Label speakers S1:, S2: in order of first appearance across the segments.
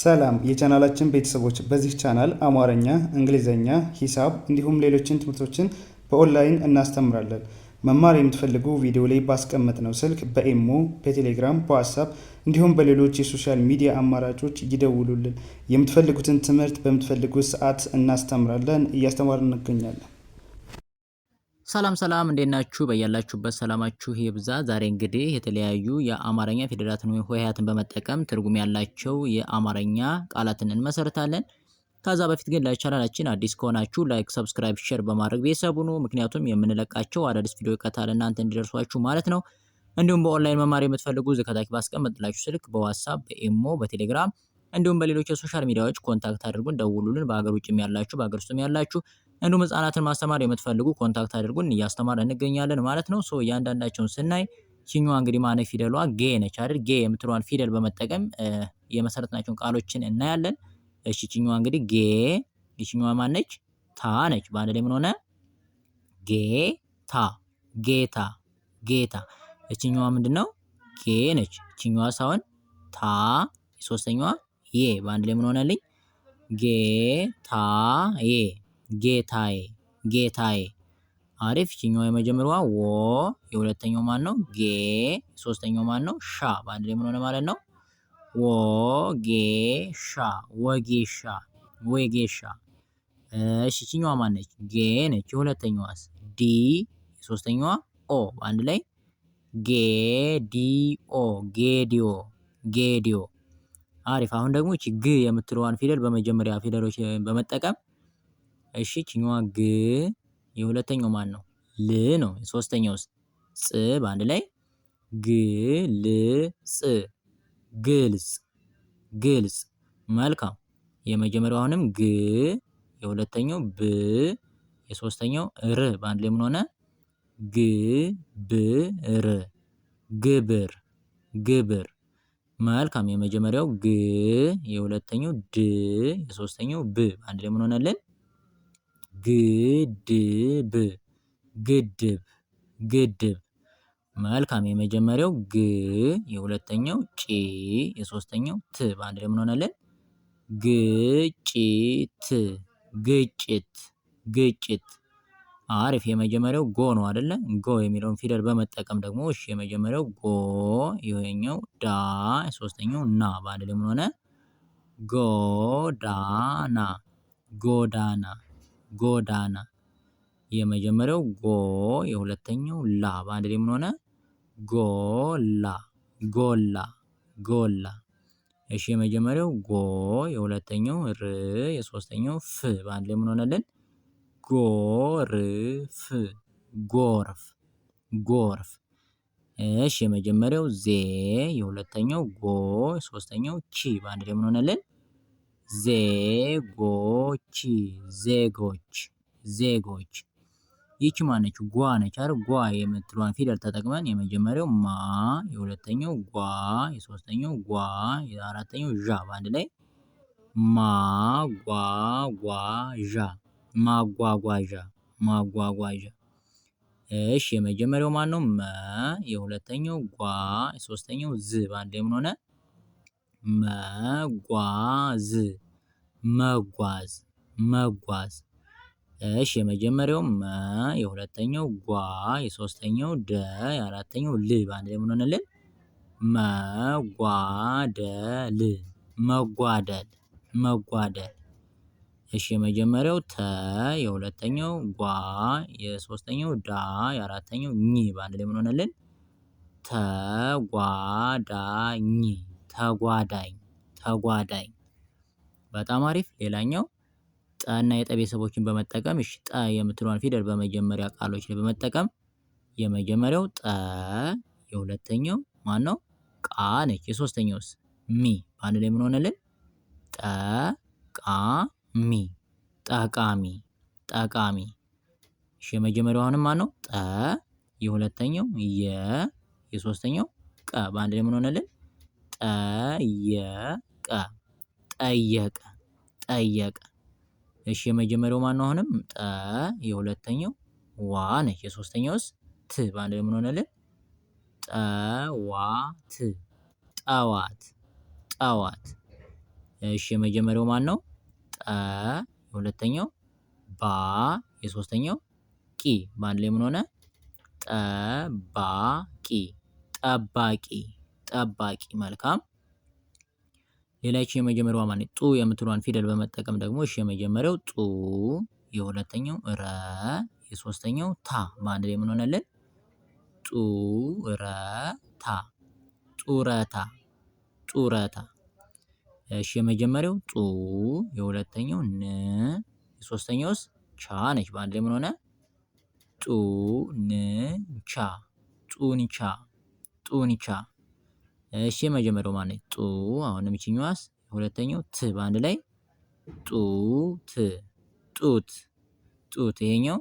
S1: ሰላም የቻናላችን ቤተሰቦች፣ በዚህ ቻናል አማርኛ፣ እንግሊዘኛ፣ ሂሳብ እንዲሁም ሌሎችን ትምህርቶችን በኦንላይን እናስተምራለን። መማር የምትፈልጉ ቪዲዮ ላይ ባስቀመጥነው ስልክ በኢሞ፣ በቴሌግራም፣ በዋትስአፕ እንዲሁም በሌሎች የሶሻል ሚዲያ አማራጮች ይደውሉልን። የምትፈልጉትን ትምህርት በምትፈልጉት ሰዓት እናስተምራለን፣ እያስተማርን እንገኛለን።
S2: ሰላም እንዴት ናችሁ? በያላችሁበት ሰላማችሁ ይብዛ። ዛሬ እንግዲህ የተለያዩ የአማርኛ ፊደላትን ወይም ሆሄያትን በመጠቀም ትርጉም ያላቸው የአማርኛ ቃላትን እንመሰርታለን። ከዛ በፊት ግን ለቻናላችን አዲስ ከሆናችሁ ላይክ፣ ሰብስክራይብ፣ ሼር በማድረግ ቤተሰብ ሁኑ። ምክንያቱም የምንለቃቸው አዳዲስ ቪዲዮ ቀጥታ ለእናንተ እንዲደርሷችሁ ማለት ነው። እንዲሁም በኦንላይን መማር የምትፈልጉ ከታች ባስቀመጥላችሁ ስልክ በዋትስአፕ፣ በኢሞ፣ በቴሌግራም እንዲሁም በሌሎች የሶሻል ሚዲያዎች ኮንታክት አድርጉን፣ ደውሉልን። በሀገር ውጭም ያላችሁ በሀገር ውስጥም ያላችሁ እንዲሁም ህጻናትን ማስተማር የምትፈልጉ ኮንታክት አድርጉን፣ እያስተማርን እንገኛለን ማለት ነው። እያንዳንዳቸውን ስናይ ቺኛዋ እንግዲህ ማነ ፊደሏ ጌ ነች አይደል? ጌ የምትለዋን ፊደል በመጠቀም የመሰረትናቸውን ቃሎችን እናያለን። እሺ ቺኛዋ እንግዲህ ጌ፣ ይቺኛዋ ማነች? ታ ነች። በአንድ ላይ ምን ሆነ? ጌታ፣ ጌታ፣ ጌታ። እቺኛዋ ምንድነው? ጌ ነች። እቺኛዋ ሳይሆን ታ፣ ሶስተኛዋ የ፣ በአንድ ላይ ምን ሆነልኝ? ጌታዬ፣ ጌታዬ፣ ጌታዬ። አሪፍ። ይችኛው የመጀመሪያዋ ወ፣ የሁለተኛው ማን ነው? ጌ፣ ሶስተኛው ማን ነው? ሻ። በአንድ ላይ ምን ሆነ ማለት ነው? ወጌሻ፣ ወጌሻ፣ ወጌሻ። እሺ ይችኛዋ ማን ነች? ጌ ነች። የሁለተኛዋስ? ዲ፣ የሶስተኛዋ ኦ። በአንድ ላይ ጌዲኦ፣ ጌዲዮ፣ ጌዲዮ። አሪፍ። አሁን ደግሞ እቺ ግ የምትለዋን ፊደል በመጀመሪያ ፊደሎች በመጠቀም እሺ ቺኛዋ ግ፣ የሁለተኛው ማን ነው? ል ነው። የሶስተኛውስ? ጽ። በአንድ ላይ ግልጽ፣ ግልጽ፣ ግልጽ። መልካም። የመጀመሪያው አሁንም ግ፣ የሁለተኛው ብ፣ የሶስተኛው ር። በአንድ ላይ ምን ሆነ? ግብር፣ ግብር፣ ግብር። መልካም። የመጀመሪያው ግ፣ የሁለተኛው ድ፣ የሶስተኛው ብ። በአንድ ላይ ምን ሆነልን? ግድብ፣ ግድብ፣ ግድብ። መልካም። የመጀመሪያው ግ፣ የሁለተኛው ጪ፣ የሶስተኛው ት። በአንድ ላይ ምን ሆነልን? ግጭት፣ ግጭት፣ ግጭት። አሪፍ። የመጀመሪያው ጎ ነው አይደለ? ጎ የሚለውን ፊደል በመጠቀም ደግሞ እሺ የመጀመሪያው ጎ፣ ይሄኛው ዳ፣ ሶስተኛው ና። በአንድ ላይ ምን ሆነ? ጎዳና፣ ጎዳና፣ ጎዳና። የመጀመሪያው ጎ፣ የሁለተኛው ላ። በአንድ ላይ ምን ሆነ? ጎላ፣ ጎላ፣ ጎላ። እሺ የመጀመሪያው ጎ፣ የሁለተኛው ር፣ የሶስተኛው ፍ። በአንድ ላይ ምን ሆነልን? ጎርፍ፣ ጎርፍ፣ ጎርፍ። እሺ የመጀመሪያው ዜ፣ የሁለተኛው ጎ፣ የሶስተኛው ቺ። በአንድ ላይ ምን ሆነልን? ዜጎች፣ ዜጎች፣ ዜጎች። ይቺ ማነች? ጓ ነች አይደል? ጓ የምትለዋን ፊደል ተጠቅመን የመጀመሪያው ማ፣ የሁለተኛው ጓ፣ የሶስተኛው ጓ፣ የአራተኛው ዣ። በአንድ ላይ ማጓጓዣ፣ ማጓጓዣ፣ ማጓጓዣ። እሺ የመጀመሪያው ማን ነው? መ፣ የሁለተኛው ጓ፣ የሶስተኛው ዝ። በአንድ ላይ ምን ሆነ? መጓዝ፣ መጓዝ፣ መጓዝ። እሺ የመጀመሪያው መ፣ የሁለተኛው ጓ፣ የሶስተኛው ደ፣ የአራተኛው ል። በአንድ ላይ ምን ሆነልን? መጓደል፣ መጓደል፣ መጓደል። እሺ የመጀመሪያው ተ፣ የሁለተኛው ጓ፣ የሶስተኛው ዳ፣ የአራተኛው ኝ። በአንድ ላይ ምን ሆነልን? ተጓዳኝ፣ ተጓዳኝ፣ ተጓዳኝ። በጣም አሪፍ። ሌላኛው ጠ እና የጠ ቤተሰቦችን በመጠቀም እሺ ጠ የምትለዋን ፊደል በመጀመሪያ ቃሎች ላይ በመጠቀም የመጀመሪያው ጠ፣ የሁለተኛው ማን ነው? ቃ ነች። የሶስተኛውስ? ሚ። በአንድ ላይ ምን ሆነልን? ጠቃሚ፣ ጠቃሚ፣ ጠቃሚ። እሺ የመጀመሪያው አሁንም ማን ነው? ጠ፣ የሁለተኛው የ፣ የሶስተኛው ቀ። በአንድ ላይ ምን ሆነልን? ጠየቀ፣ ጠየቀ፣ ጠየቀ። እሺ የመጀመሪያው ማን ነው? አሁንም ጠ፣ የሁለተኛው ዋ ነች። የሶስተኛውስ? ት። በአንድ ላይ ምን ሆነልን? ጠዋት፣ ጠዋት፣ ጠዋት። እሺ የመጀመሪያው ማን ነው? ጠ የሁለተኛው ባ የሶስተኛው ቂ በአንድ ላይ ምን ሆነ? ጠባቂ ጠባቂ ጠባቂ። መልካም። ሌላኛው የመጀመሪያዋ ማን ጡ የምትለዋን ፊደል በመጠቀም ደግሞ እሺ የመጀመሪያው ጡ የሁለተኛው ረ የሶስተኛው ታ በአንድ ላይ ምን ሆነልን? ጡረታ ጡረታ ጡረታ። እሺ የመጀመሪያው ጡ የሁለተኛው ን የሶስተኛውስ ቻ ነች። በአንድ ላይ ምን ሆነ? ጡንቻ ጡንቻ ጡንቻ። እሺ የመጀመሪያው ማን ነች? ጡ አሁንም ይችኛዋስ የሁለተኛው ት በአንድ ላይ ጡት ጡት ጡት። ይሄኛው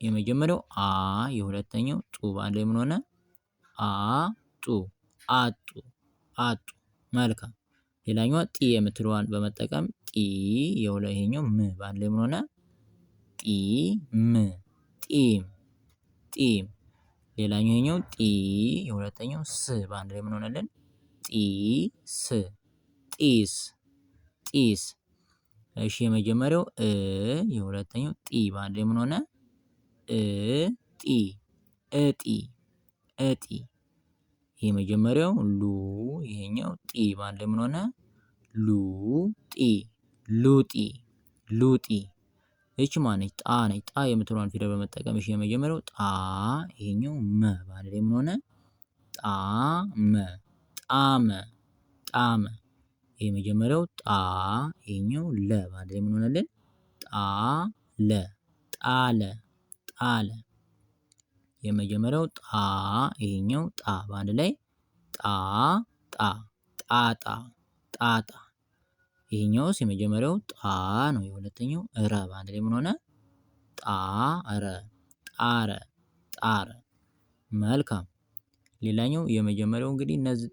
S2: የመጀመሪያው አ የሁለተኛው ጡ በአንድ ላይ ምን ሆነ? አጡ አጡ አጡ። መልካም። ሌላኛዋ ጢ የምትለዋን በመጠቀም ጢ ይሄኛው ም በአንድ ላይ ምን ሆነ? ጢም ጢም ጢም። ሌላኛው ይሄኛው ጢ የሁለተኛው ስ በአንድ ላይ ምን ሆነልን? ጢስ ጢስ ጢስ። እሺ የመጀመሪያው የሁለተኛው ጢ በአንድ ላይ ምን ሆነ? እጢ እጢ እጢ። ይሄ የመጀመሪያው ሉ ይሄኛው ጢ በአንድ ላይ ምን ሆነ? ሉጢ ሉጢ ሉጢ። ይቺ ማነች? ጣ ነች። ጣ የምትለዋን ፊደል በመጠቀም እሺ የመጀመሪያው ጣ ይሄኛው መ በአንድ ላይ ምን ሆነ? ጣመ ጣመ ጣመ። ይሄ የመጀመሪያው ጣ ይሄኛው ለ በአንድ ላይ ምን ሆነልን? ጣለ ጣለ ጣለ። የመጀመሪያው ጣ ይሄኛው ጣ በአንድ ላይ ጣጣ ጣጣ ጣጣ። ይሄኛውስ የመጀመሪያው ጣ ነው። የሁለተኛው ረ በአንድ ላይ ምን ሆነ? ጣረ ጣረ ጣረ። መልካም። ሌላኛው የመጀመሪያው እንግዲህ እነዚህ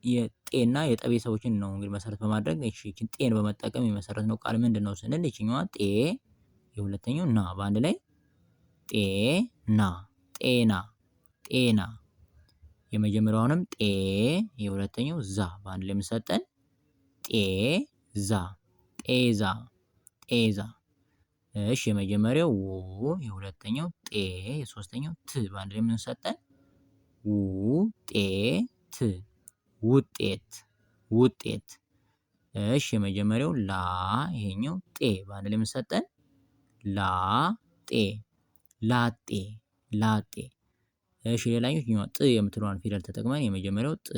S2: የጤና የጠ ቤተሰቦችን ነው እንግዲህ መሰረት በማድረግ ይቺን ጤን በመጠቀም የመሰረትነው ቃል ምንድነው ስንል ይቺኛዋ ጤ የሁለተኛው ና በአንድ ላይ ጤና ጤና ጤና። የመጀመሪያውንም ጤ የሁለተኛው ዛ በአንድ ላይ የምንሰጠን ጤዛ ጤዛ ጤዛ። እሺ የመጀመሪያው ው የሁለተኛው ጤ የሶስተኛው ት በአንድ ላይ የምንሰጠን ውጤት ውጤት ውጤት። እሺ የመጀመሪያው ላ ይሄኛው ጤ በአንድ ላይ የምንሰጠን ላጤ ላጤ ላጤ። እሺ ሌላኛው ጥ የምትለዋን ፊደል ተጠቅመን የመጀመሪያው ጥ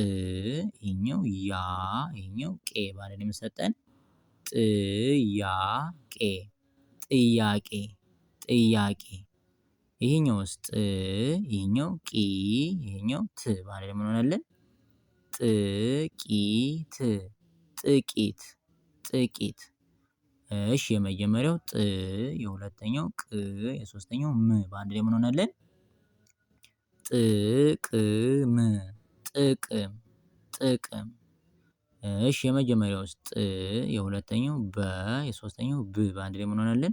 S2: ይሄኛው ያ ይሄኛው ቄ በአንድ ላይ የምንሰጠን ጥያቄ ጥያቄ ጥያቄ። ይሄኛውስ ጥ ይሄኛው ቂ ይሄኛው ት በአንድ ላይ ምን ሆነልን? ጥቂት ጥቂት ጥቂት። እሺ የመጀመሪያው ጥ የሁለተኛው ቅ የሶስተኛው ም በአንድ ላይ ምን ሆነልን? ጥቅም ጥቅም ጥቅም። እሺ የመጀመሪያው ጥ የሁለተኛው በ የሶስተኛው ብ በአንድ ላይ ምን ሆነልን?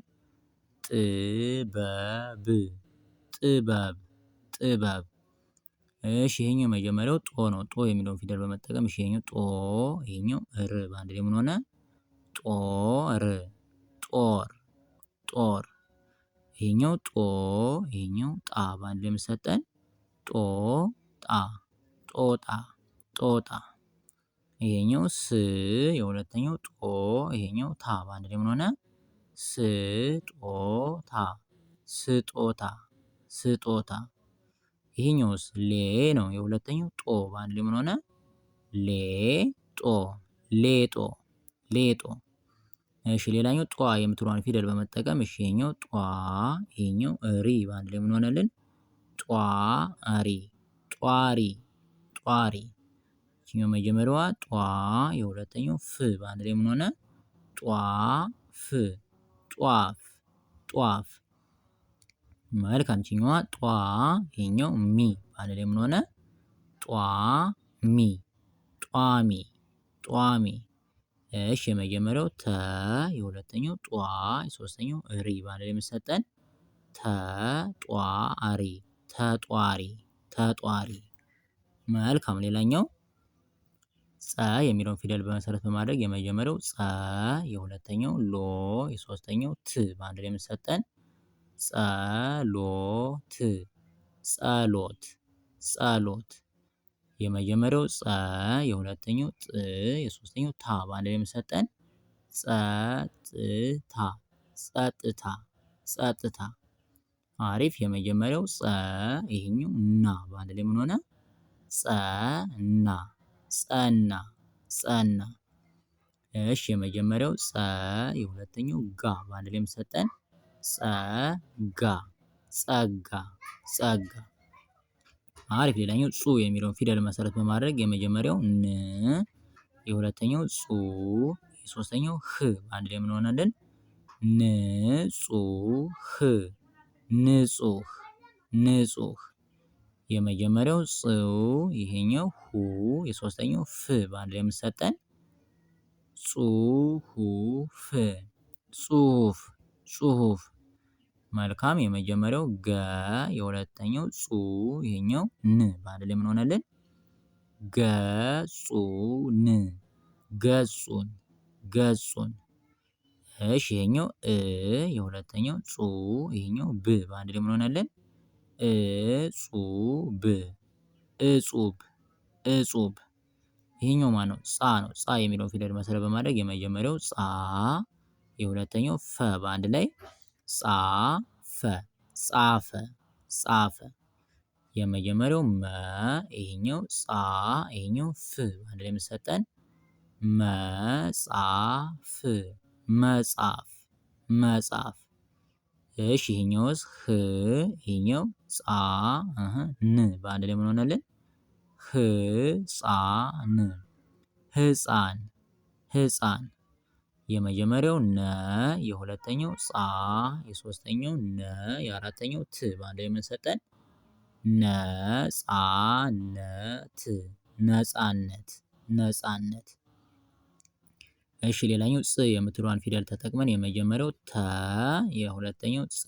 S2: ጥበብ ጥበብ ጥበብ። እሺ ይሄኛው የመጀመሪያው ጦ ነው። ጦ የሚለውን ፊደል በመጠቀም እሺ ይሄኛው ጦ ይሄኛው ር በአንድ ላይ ምን ሆነ? ጦር ጦር ጦር። ይሄኛው ጦ ይሄኛው ጣ በአንድ ላይ የምንሰጠን ጦጣ ጦጣ ጦጣ። ይሄኛው ስ የሁለተኛው ጦ ይሄኛው ታ በአንድ ላይ ምን ሆነ? ስጦታ ስጦታ ስጦታ። ይሄኛውስ ሌ ነው። የሁለተኛው ጦ በአንድ ላይ ምን ሆነ? ሌጦ ሌጦ ሌጦ። እሺ ሌላኛው ጧ የምትለዋን ፊደል በመጠቀም እሺ ይሄኛው ጧ ይሄኛው ሪ በአንድ ላይ ምን ሆነልን? ጧሪ ጧሪ ጧሪ። ይቺኛው መጀመሪያዋ ጧ የሁለተኛው ፍ በአንድ ላይ ምን ሆነ? ጧፍ ጧፍ ጧፍ። መልካም። ይቺኛዋ ጧ ይሄኛው ሚ በአንድ ላይ ምን ሆነ? ጧሚ ጧሚ ጧሚ። እሺ የመጀመሪያው ተ የሁለተኛው ጧ የሶስተኛው ሪ በአንድ ላይ የምንሰጠን ተጧሪ ተጧሪ ተጧሪ። መልካም። ሌላኛው ጸ የሚለውን ፊደል በመሰረት በማድረግ የመጀመሪያው ጸ፣ የሁለተኛው ሎ፣ የሶስተኛው ት በአንድ ላይ የምንሰጠን ጸሎት፣ ጸሎት፣ ጸሎት። የመጀመሪያው ጸ፣ የሁለተኛው ጥ፣ የሶስተኛው ታ በአንድ ላይ የምንሰጠን ጸጥታ፣ ጸጥታ፣ ጸጥታ። አሪፍ። የመጀመሪያው ጸ፣ ይሄኛው ና በአንድ ላይ ምን ሆነ? ጸና፣ ጸና፣ ጸና። እሺ የመጀመሪያው ጸ፣ የሁለተኛው ጋ በአንድ ላይ የምሰጠን ጸጋ፣ ጸጋ፣ ጸጋ። አሪፍ። ሌላኛው ጹ የሚለውን ፊደል መሰረት በማድረግ የመጀመሪያው ን፣ የሁለተኛው ጹ፣ የሶስተኛው ህ በአንድ ላይ ምን ሆነልን? ንጹህ፣ ንጹህ፣ ንጹህ። የመጀመሪያው ጽ፣ ይሄኛው ሁ፣ የሶስተኛው ፍ በአንድ ላይ የምሰጠን ጽሁፍ፣ ጽሁፍ፣ ጽሁፍ። መልካም። የመጀመሪያው ገ፣ የሁለተኛው ጹ፣ ይሄኛው ን በአንድ ላይ ምን ሆነልን? ገጹን፣ ገጹን፣ ገጹን። እሺ ይሄኛው እ፣ የሁለተኛው ጹ፣ ይሄኛው ብ በአንድ ላይ ምን ሆነልን? እጹብ፣ እጹብ፣ እጹብ። ይሄኛው ማን ነው? ጻ ነው። ጻ የሚለውን ፊደል መሰረት በማድረግ የመጀመሪያው ጻ፣ የሁለተኛው ፈ በአንድ ላይ ጻፈ፣ ጻፈ፣ ጻፈ። የመጀመሪያው መ፣ ይሄኛው ጻ፣ ይሄኛው ፍ በአንድ ላይ የምሰጠን መጻፍ፣ መጻፍ፣ መጻፍ። እሺ ይሄኛውስ ህ፣ ይሄኛው ጻ፣ ን በአንድ ላይ ምን ሆነልን? ህጻን፣ ህጻን፣ ህጻን። የመጀመሪያው ነ፣ የሁለተኛው ጻ፣ የሶስተኛው ነ፣ የአራተኛው ት በአንድ ላይ የምንሰጠን ነጻነት፣ ነጻነት፣ ነጻነት። እሺ ሌላኛው ጽ የምትለዋን ፊደል ተጠቅመን የመጀመሪያው ተ፣ የሁለተኛው ጽ፣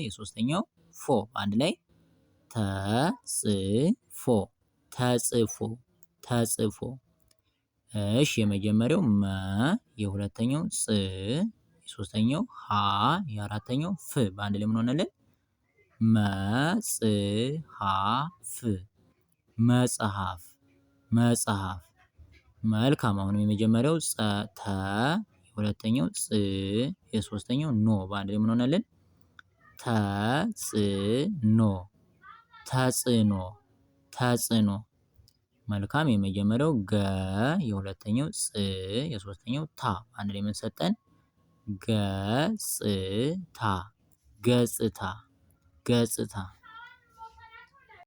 S2: የሶስተኛው ፎ በአንድ ላይ ተጽፎ፣ ተጽፎ፣ ተጽፎ። እሺ የመጀመሪያው መ፣ የሁለተኛው ጽ፣ የሶስተኛው ሀ፣ የአራተኛው ፍ በአንድ ላይ ምን ሆነልን? መጽሐፍ፣ መጽሐፍ፣ መጽሐፍ። መልካም። አሁንም የመጀመሪያው ተ፣ የሁለተኛው ጽ፣ የሶስተኛው ኖ በአንድ ላይ ምን ሆነልን? ተጽኖ፣ ተጽኖ፣ ተጽኖ። መልካም። የመጀመሪያው ገ፣ የሁለተኛው ጽ፣ የሶስተኛው ታ አንድ ላይ ምን ሰጠን? ገጽታ፣ ገጽታ፣ ገጽታ።